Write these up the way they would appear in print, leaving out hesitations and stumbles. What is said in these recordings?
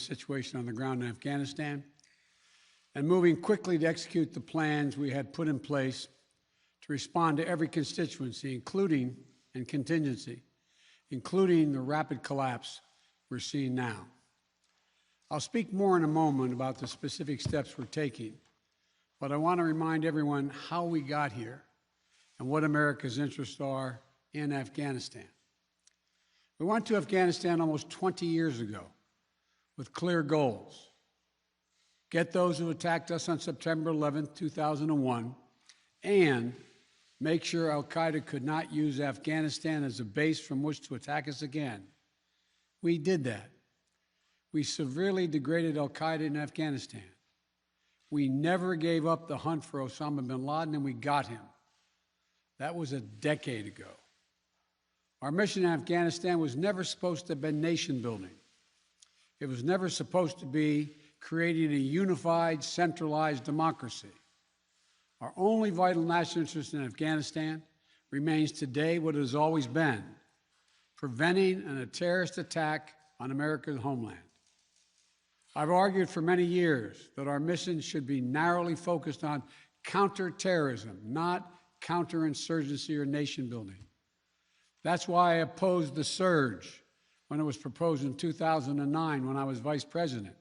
situation on the ground in Afghanistan and moving quickly to execute the plans we had put in place to respond to every constituency, including and contingency, including the rapid collapse we're seeing now. I'll speak more in a moment about the specific steps we're taking, but I want to remind everyone how we got here and what America's interests are in Afghanistan. We went to Afghanistan almost 20 years ago with clear goals. Get those who attacked us on September 11, 2001, and make sure al-Qaeda could not use Afghanistan as a base from which to attack us again. We did that. We severely degraded al-Qaeda in Afghanistan. We never gave up the hunt for Osama bin Laden, and we got him. That was a decade ago. Our mission in Afghanistan was never supposed to have been nation building. It was never supposed to be creating a unified, centralized democracy. Our only vital national interest in Afghanistan remains today what it has always been: preventing a terrorist attack on America's homeland. I've argued for many years that our mission should be narrowly focused on counterterrorism, not counterinsurgency or nation building. That's why I opposed the surge when it was proposed in 2009 when I was vice president.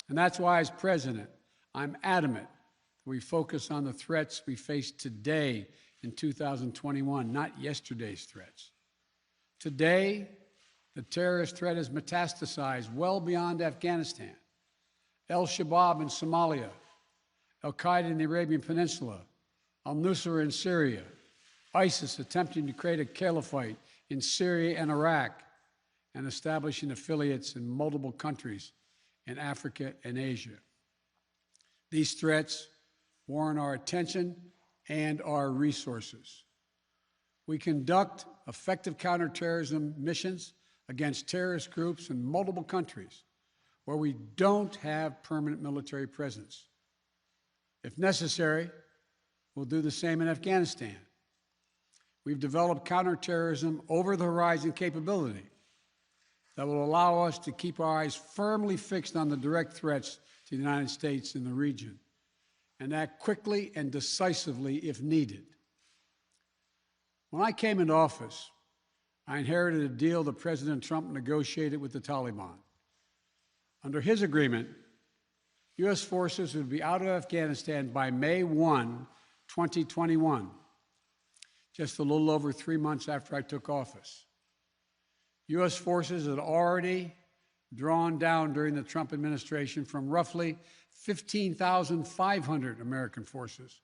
And that's why, as president, I'm adamant that we focus on the threats we face today in 2021, not yesterday's threats. Today, the terrorist threat has metastasized well beyond Afghanistan. Al-Shabaab in Somalia, al-Qaeda in the Arabian Peninsula, al-Nusra in Syria, ISIS attempting to create a caliphate in Syria and Iraq, and establishing affiliates in multiple countries in Africa and Asia. These threats warrant our attention and our resources. We conduct effective counterterrorism missions against terrorist groups in multiple countries where we don't have permanent military presence. If necessary, we'll do the same in Afghanistan. We've developed counterterrorism over-the-horizon capability that will allow us to keep our eyes firmly fixed on the direct threats to the United States and the region, and act quickly and decisively if needed. When I came into office, I inherited a deal that President Trump negotiated with the Taliban. Under his agreement, U.S. forces would be out of Afghanistan by May 1, 2021, just a little over 3 months after I took office. U.S. forces had already drawn down during the Trump administration from roughly 15,500 American forces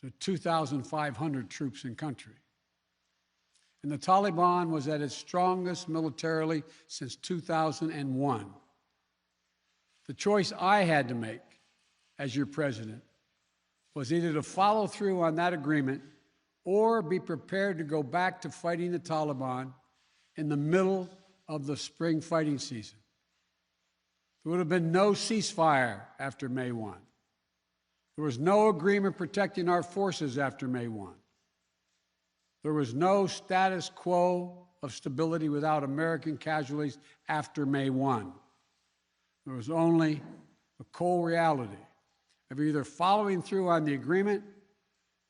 to 2,500 troops in country. And the Taliban was at its strongest militarily since 2001. The choice I had to make as your president was either to follow through on that agreement or be prepared to go back to fighting the Taliban in the middle of the spring fighting season. There would have been no ceasefire after May 1. There was no agreement protecting our forces after May 1. There was no status quo of stability without American casualties after May 1. There was only the cold reality of either following through on the agreement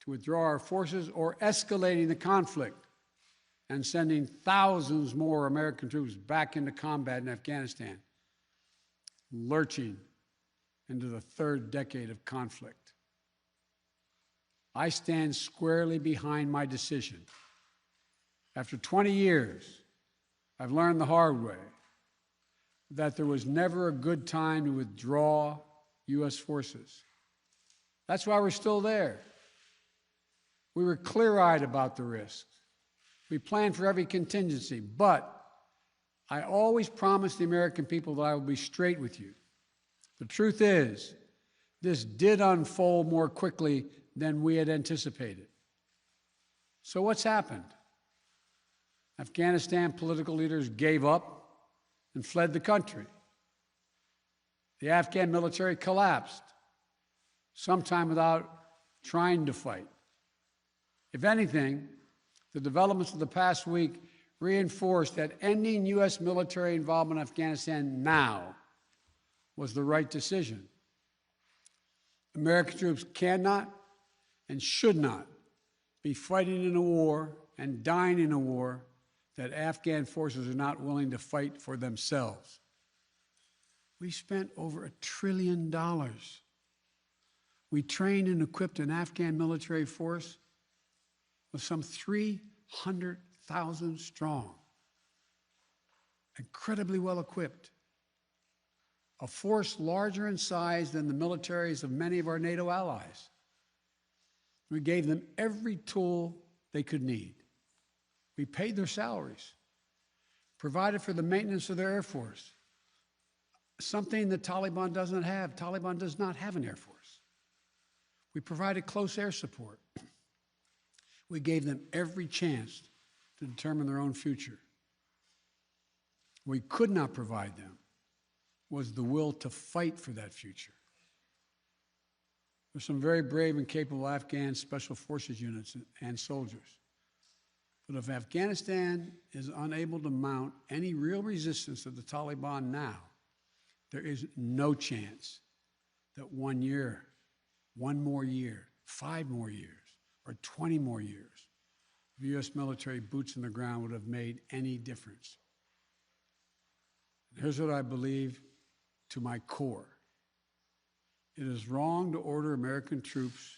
to withdraw our forces or escalating the conflict and sending thousands more American troops back into combat in Afghanistan, lurching into the third decade of conflict. I stand squarely behind my decision. After 20 years, I've learned the hard way that there was never a good time to withdraw U.S. forces. That's why we're still there. We were clear-eyed about the risks. We planned for every contingency, but I always promised the American people that I would be straight with you. The truth is, this did unfold more quickly than we had anticipated. So what's happened? Afghanistan political leaders gave up and fled the country. The Afghan military collapsed, sometime without trying to fight. If anything, the developments of the past week reinforced that ending U.S. military involvement in Afghanistan now was the right decision. American troops cannot and should not be fighting in a war and dying in a war that Afghan forces are not willing to fight for themselves. We spent over $1 trillion. We trained and equipped an Afghan military force with some 300,000 strong, incredibly well equipped, a force larger in size than the militaries of many of our NATO allies. We gave them every tool they could need. We paid their salaries, provided for the maintenance of their Air Force, something the Taliban doesn't have. Taliban does not have an Air Force. We provided close air support. We gave them every chance to determine their own future. We could not provide them was the will to fight for that future. There's some very brave and capable Afghan special forces units and soldiers. But if Afghanistan is unable to mount any real resistance to the Taliban now, there is no chance that 1 year, 1 more year, 5 more years, or 20 more years of U.S. military boots on the ground would have made any difference. Here's what I believe to my core. It is wrong to order American troops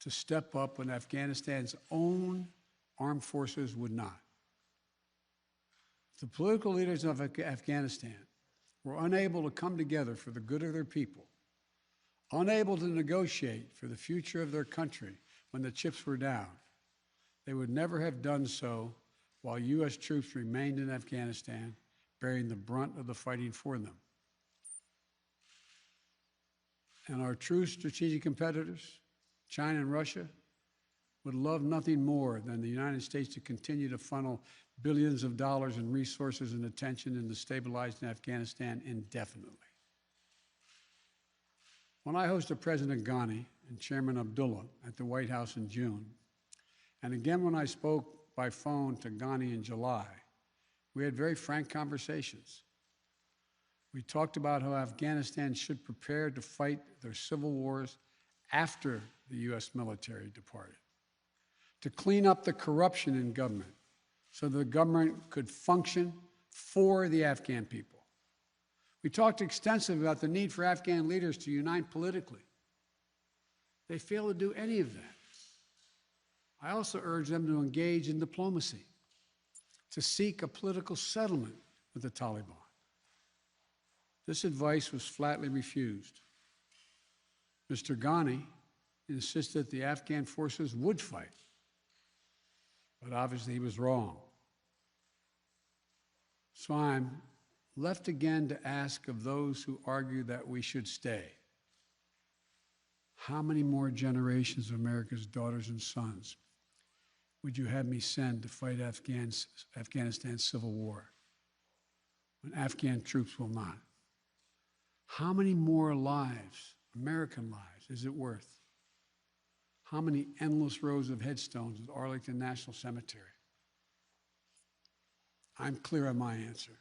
to step up when Afghanistan's own armed forces would not. The political leaders of Afghanistan were unable to come together for the good of their people, unable to negotiate for the future of their country when the chips were down. They would never have done so while U.S. troops remained in Afghanistan, bearing the brunt of the fighting for them. And our true strategic competitors, China and Russia, would love nothing more than the United States to continue to funnel billions of dollars in resources and attention into stabilizing Afghanistan indefinitely. When I hosted President Ghani and Chairman Abdullah at the White House in June, and again when I spoke by phone to Ghani in July, we had very frank conversations. We talked about how Afghanistan should prepare to fight their civil wars after the U.S. military departed, to clean up the corruption in government so the government could function for the Afghan people. We talked extensively about the need for Afghan leaders to unite politically. They failed to do any of that. I also urged them to engage in diplomacy, to seek a political settlement with the Taliban. This advice was flatly refused. Mr. Ghani insisted the Afghan forces would fight, but obviously he was wrong. So I'm left again to ask of those who argue that we should stay, how many more generations of America's daughters and sons would you have me send to fight Afghanistan's civil war when Afghan troops will not? How many more lives, American lives, is it worth? How many endless rows of headstones at Arlington National Cemetery? I'm clear on my answer.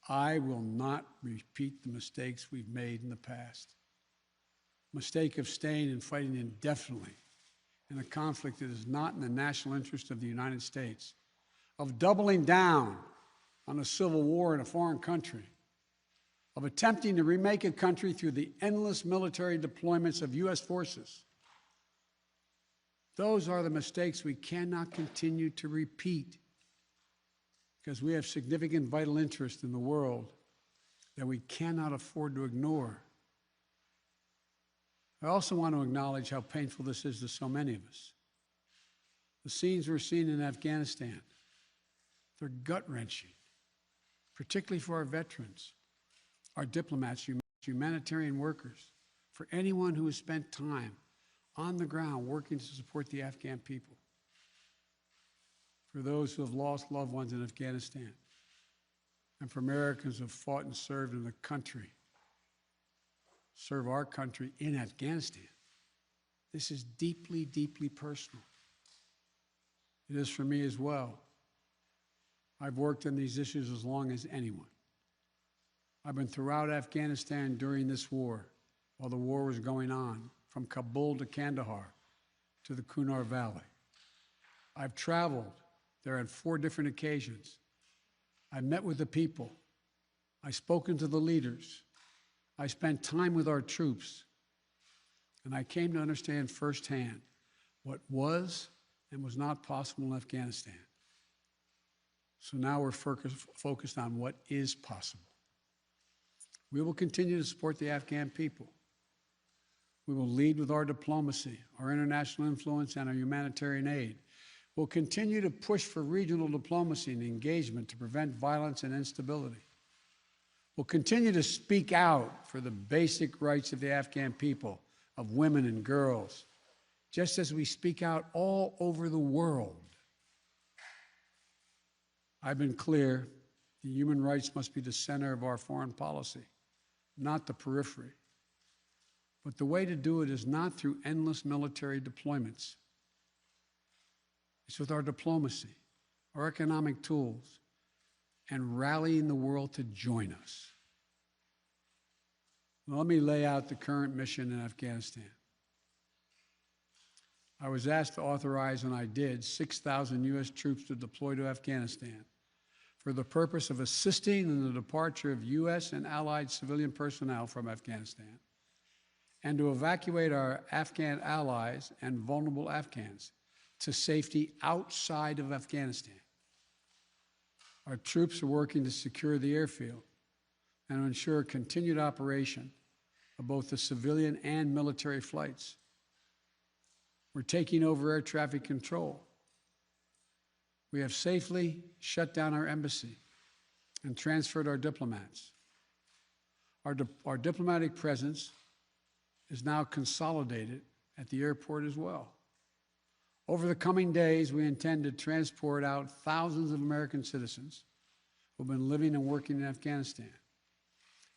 I will not repeat the mistakes we've made in the past. Mistake of staying and fighting indefinitely in a conflict that is not in the national interest of the United States, of doubling down on a civil war in a foreign country, of attempting to remake a country through the endless military deployments of U.S. forces. Those are the mistakes we cannot continue to repeat because we have significant vital interest in the world that we cannot afford to ignore. I also want to acknowledge how painful this is to so many of us. The scenes we're seeing in Afghanistan, they're gut-wrenching, particularly for our veterans, our diplomats, humanitarian workers, for anyone who has spent time on the ground working to support the Afghan people, for those who have lost loved ones in Afghanistan, and for Americans who have fought and served in the country, serve our country in Afghanistan. This is deeply, deeply personal. It is for me as well. I've worked on these issues as long as anyone. I've been throughout Afghanistan during this war, while the war was going on, from Kabul to Kandahar to the Kunar Valley. I've traveled there on 4 different occasions. I met with the people. I've spoken to the leaders. I spent time with our troops. And I came to understand firsthand what was and was not possible in Afghanistan. So now we're focused on what is possible. We will continue to support the Afghan people. We will lead with our diplomacy, our international influence, and our humanitarian aid. We'll continue to push for regional diplomacy and engagement to prevent violence and instability. We'll continue to speak out for the basic rights of the Afghan people, of women and girls, just as we speak out all over the world. I've been clear that human rights must be the center of our foreign policy, not the periphery. But the way to do it is not through endless military deployments. It's with our diplomacy, our economic tools, and rallying the world to join us. Well, let me lay out the current mission in Afghanistan. I was asked to authorize, and I did, 6,000 U.S. troops to deploy to Afghanistan for the purpose of assisting in the departure of U.S. and allied civilian personnel from Afghanistan, and to evacuate our Afghan allies and vulnerable Afghans to safety outside of Afghanistan. Our troops are working to secure the airfield and to ensure continued operation of both the civilian and military flights. We're taking over air traffic control. We have safely shut down our embassy and transferred our diplomats. Our diplomatic presence is now consolidated at the airport as well. Over the coming days, we intend to transport out thousands of American citizens who have been living and working in Afghanistan.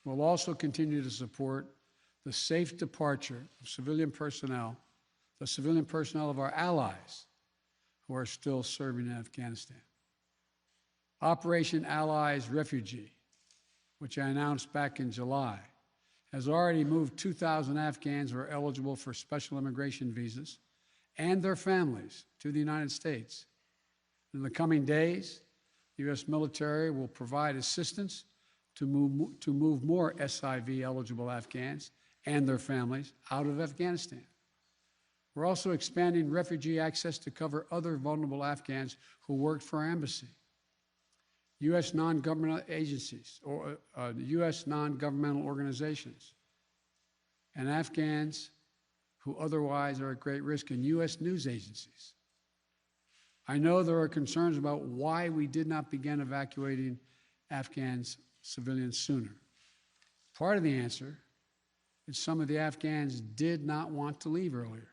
We'll also continue to support the safe departure of civilian personnel, the civilian personnel of our allies who are still serving in Afghanistan. Operation Allies Refugee, which I announced back in July, has already moved 2,000 Afghans who are eligible for special immigration visas and their families to the United States. In the coming days, the U.S. military will provide assistance to move more SIV-eligible Afghans and their families out of Afghanistan. We're also expanding refugee access to cover other vulnerable Afghans who worked for our embassy. U.S. non-governmental agencies, or U.S. non-governmental organizations, and Afghans who otherwise are at great risk, in U.S. news agencies. I know there are concerns about why we did not begin evacuating Afghans civilians sooner. Part of the answer is some of the Afghans did not want to leave earlier,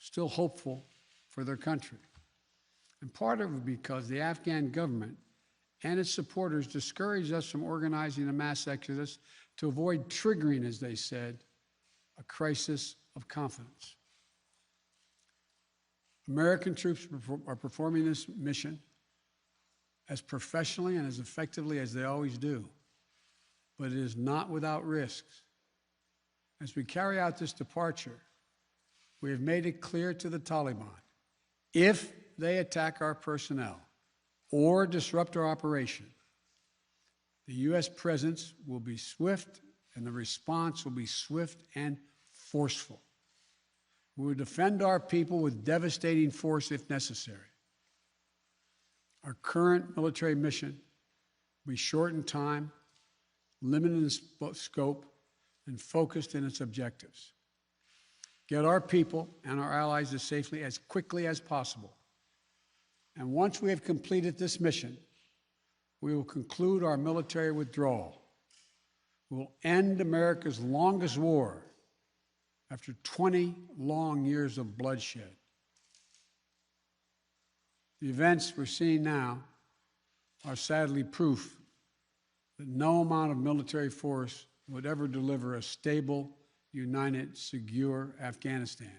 still hopeful for their country. And part of it because the Afghan government and its supporters discouraged us from organizing a mass exodus to avoid triggering, as they said, a crisis of confidence. American troops are performing this mission as professionally and as effectively as they always do, but it is not without risks. As we carry out this departure, we have made it clear to the Taliban, if they attack our personnel or disrupt our operation, the U.S. presence will be swift and the response will be swift and forceful. We will defend our people with devastating force if necessary. Our current military mission will be short in time, limited in scope, and focused in its objectives. Get our people and our allies as safely as quickly as possible. And once we have completed this mission, we will conclude our military withdrawal. We will end America's longest war after 20 long years of bloodshed. The events we're seeing now are sadly proof that no amount of military force would ever deliver a stable, united, secure Afghanistan,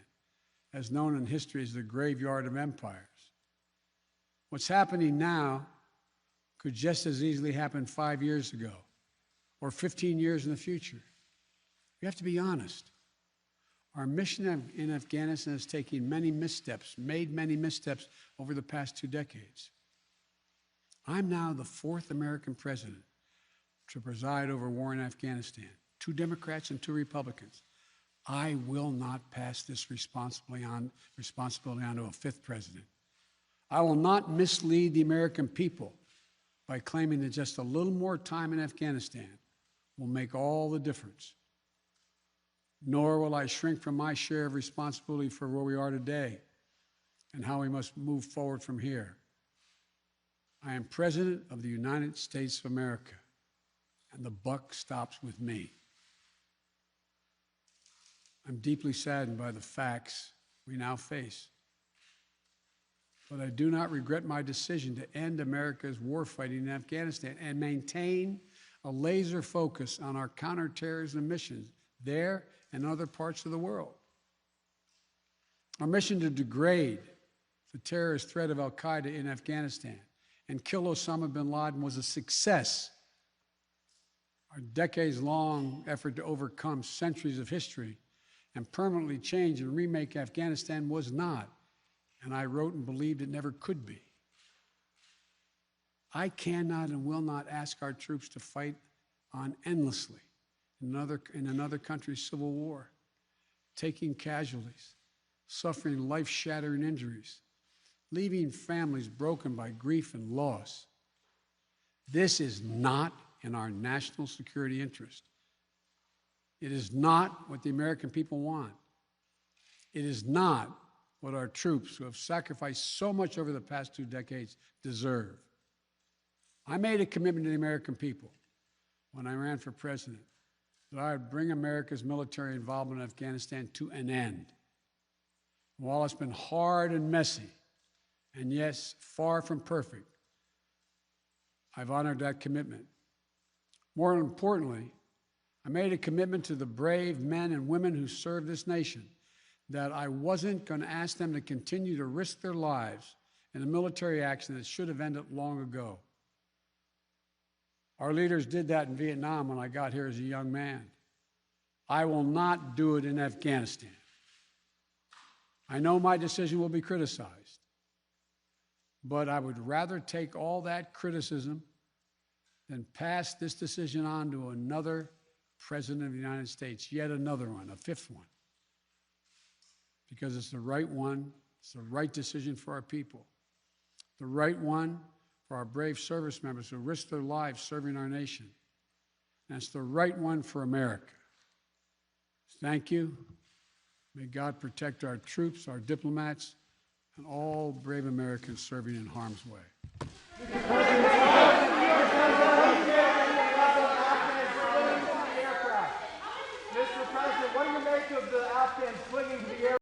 as known in history as the graveyard of empires. What's happening now could just as easily happen 5 years ago or 15 years in the future. We have to be honest. Our mission in Afghanistan has taken many missteps, made many missteps over the past 2 decades. I'm now the 4th American president to preside over war in Afghanistan, 2 Democrats and 2 Republicans. I will not pass this responsibility on to a 5th president. I will not mislead the American people by claiming that just a little more time in Afghanistan will make all the difference. Nor will I shrink from my share of responsibility for where we are today and how we must move forward from here. I am President of the United States of America, and the buck stops with me. I'm deeply saddened by the facts we now face, but I do not regret my decision to end America's warfighting in Afghanistan and maintain a laser focus on our counterterrorism missions there and other parts of the world. Our mission to degrade the terrorist threat of al-Qaeda in Afghanistan and kill Osama bin Laden was a success. Our decades-long effort to overcome centuries of history and permanently change and remake Afghanistan was not, and I wrote and believed it never could be. I cannot and will not ask our troops to fight on endlessly in another country's civil war, taking casualties, suffering life-shattering injuries, leaving families broken by grief and loss. This is not in our national security interest. It is not what the American people want. It is not what our troops, who have sacrificed so much over the past 2 decades, deserve. I made a commitment to the American people when I ran for president that I would bring America's military involvement in Afghanistan to an end. While it's been hard and messy, and yes, far from perfect, I've honored that commitment. More importantly, I made a commitment to the brave men and women who serve this nation that I wasn't going to ask them to continue to risk their lives in a military action that should have ended long ago. Our leaders did that in Vietnam when I got here as a young man. I will not do it in Afghanistan. I know my decision will be criticized, but I would rather take all that criticism than pass this decision on to another president of the United States, yet another one, a 5th one, because it's the right one, it's the right decision for our people, the right one for our brave service members who risk their lives serving our nation, and it's the right one for America. Thank you. May God protect our troops, our diplomats, and all brave Americans serving in harm's way. Mr. President, what do you make of the Afghans clinging to the air?